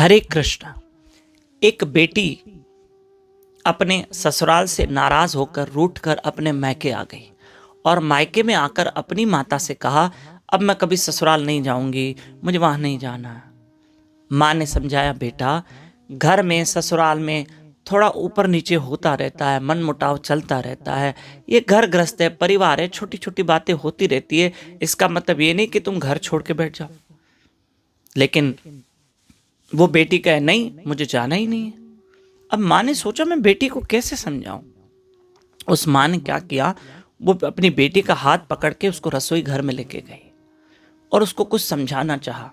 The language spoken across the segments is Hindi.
हरे कृष्ण। एक बेटी अपने ससुराल से नाराज होकर रूठ कर अपने मायके आ गई और मायके में आकर अपनी माता से कहा, अब मैं कभी ससुराल नहीं जाऊंगी, मुझे वहां नहीं जाना। माँ ने समझाया, बेटा घर में ससुराल में थोड़ा ऊपर नीचे होता रहता है, मन मुटाव चलता रहता है, ये घर गृहस्थ है, परिवार है, छोटी छोटी बातें होती रहती है, इसका मतलब ये नहीं कि तुम घर छोड़ के बैठ जाओ। लेकिन वो बेटी कहे, नहीं मुझे जाना ही नहीं है। अब माँ ने सोचा, मैं बेटी को कैसे समझाऊं। उस माँ ने क्या किया, वो अपनी बेटी का हाथ पकड़ के उसको रसोई घर में लेके गई और उसको कुछ समझाना चाहा।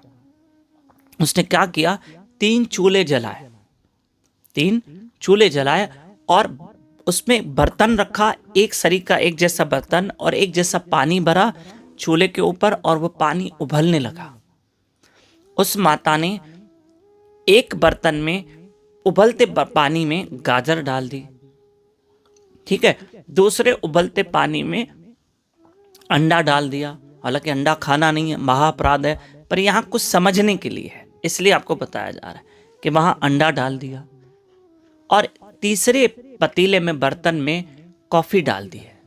उसने क्या किया, 3 चूल्हे जलाए, 3 चूल्हे जलाए और उसमें बर्तन रखा, एक सरीका एक जैसा बर्तन और एक जैसा पानी भरा चूल्हे के ऊपर और वो पानी उबलने लगा। उस माता ने एक बर्तन में उबलते पानी में गाजर डाल दी, ठीक है, दूसरे उबलते पानी में अंडा डाल दिया। हालांकि अंडा खाना नहीं है, महाअपराध है, पर यहां कुछ समझने के लिए है, इसलिए आपको बताया जा रहा है कि वहां अंडा डाल दिया। और तीसरे पतीले में बर्तन में कॉफी डाल दी है,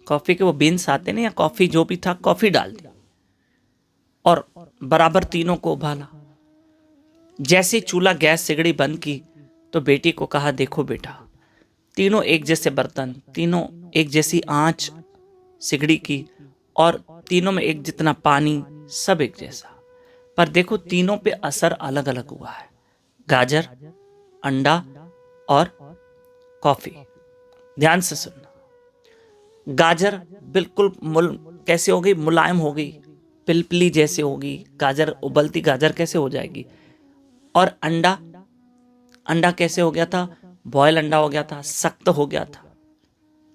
कॉफी के वो बीन्स आते ना, या कॉफी जो भी था, कॉफी डाल दी और बराबर तीनों को उबाला। जैसे चूल्हा गैस सिगड़ी बंद की तो बेटी को कहा, देखो बेटा, तीनों एक जैसे बर्तन, तीनों एक जैसी आंच सिगड़ी की और तीनों में एक जितना पानी, सब एक जैसा, पर देखो तीनों पे असर अलग अलग हुआ है, गाजर, अंडा और कॉफी। ध्यान से सुनना। गाजर बिल्कुल कैसे हो गई, मुलायम हो गई, पिलपिली जैसे होगी गाजर, उबलती गाजर कैसे हो जाएगी। और अंडा कैसे हो गया था, बॉयल अंडा हो गया था, सख्त हो गया था,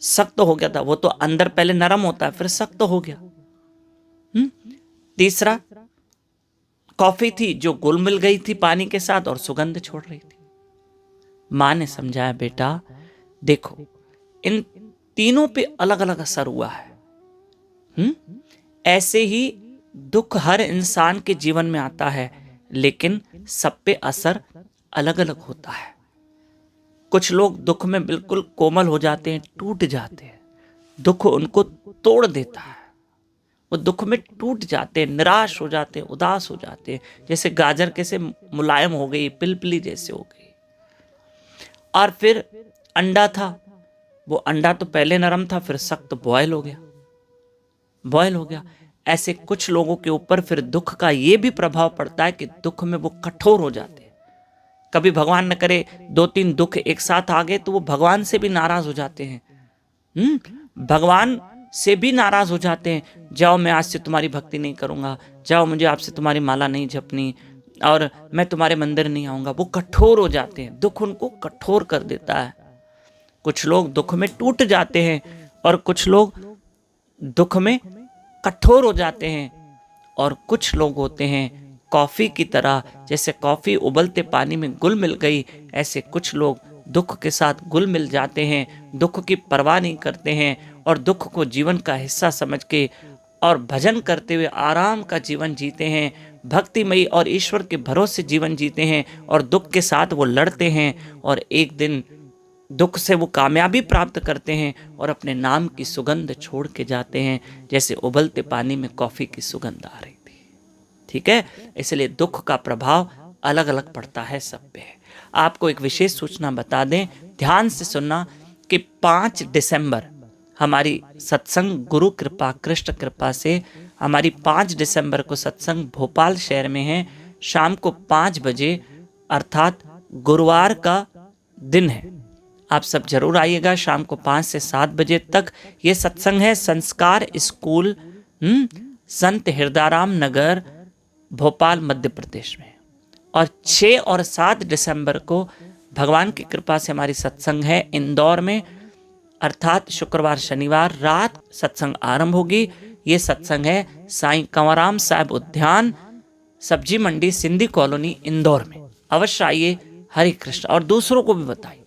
सख्त हो गया था। वो तो अंदर पहले नरम होता है फिर सख्त हो गया। तीसरा कॉफी थी जो घुल मिल गई थी पानी के साथ और सुगंध छोड़ रही थी। मां ने समझाया, बेटा देखो इन तीनों पे अलग अलग असर हुआ है। ऐसे ही दुख हर इंसान के जीवन में आता है, लेकिन सब पे असर अलग अलग होता है। कुछ लोग दुख में बिल्कुल कोमल हो जाते हैं, टूट जाते हैं, दुख उनको तोड़ देता है, वो दुख में टूट जाते हैं, निराश हो जाते हैं, उदास हो जाते हैं। जैसे गाजर कैसे मुलायम हो गई, पिलपिली जैसे हो गई। और फिर अंडा था, वो अंडा तो पहले नरम था फिर सख्त बॉयल हो गया, बॉयल हो गया। ऐसे कुछ लोगों के ऊपर फिर दुख का ये भी प्रभाव पड़ता है कि दुख में वो कठोर हो जाते हैं। कभी भगवान न करे 2-3 दुख एक साथ आ गए तो वो भगवान से भी नाराज हो जाते हैं। भगवान से भी नाराज हो जाते हैं, जाओ मैं आज से तुम्हारी भक्ति नहीं करूंगा, जाओ मुझे आपसे तुम्हारी माला नहीं जपनी और मैं तुम्हारे मंदिर नहीं आऊंगा। वो कठोर हो जाते हैं, दुख उनको कठोर कर देता है। कुछ लोग दुख में टूट जाते हैं और कुछ लोग दुख में कठोर हो जाते हैं। और कुछ लोग होते हैं कॉफी की तरह, जैसे कॉफी उबलते पानी में घुल मिल गई, ऐसे कुछ लोग दुख के साथ घुल मिल जाते हैं, दुख की परवाह नहीं करते हैं और दुख को जीवन का हिस्सा समझ के और भजन करते हुए आराम का जीवन जीते हैं, भक्तिमयी और ईश्वर के भरोसे जीवन जीते हैं और दुख के साथ वो लड़ते हैं और एक दिन दुख से वो कामयाबी प्राप्त करते हैं और अपने नाम की सुगंध छोड़ के जाते हैं, जैसे उबलते पानी में कॉफी की सुगंध आ रही थी। ठीक है, इसलिए दुख का प्रभाव अलग अलग पड़ता है सब पे। आपको एक विशेष सूचना बता दें, ध्यान से सुनना कि 5 दिसंबर हमारी सत्संग गुरु कृपा कृष्ण कृपा से हमारी 5 दिसंबर को सत्संग भोपाल शहर में है, शाम को 5 बजे, अर्थात गुरुवार का दिन है। आप सब जरूर आइएगा, शाम को 5 से 7 बजे तक ये सत्संग है। संस्कार स्कूल, संत हृदयराम नगर, भोपाल मध्य प्रदेश में। और 6 और 7 दिसंबर को भगवान की कृपा से हमारी सत्संग है इंदौर में, अर्थात शुक्रवार शनिवार रात सत्संग आरंभ होगी। ये सत्संग है साईं कंवराम साहब उद्यान, सब्जी मंडी, सिंधी कॉलोनी, इंदौर में। अवश्य आइए। हरे कृष्ण। और दूसरों को भी बताइए।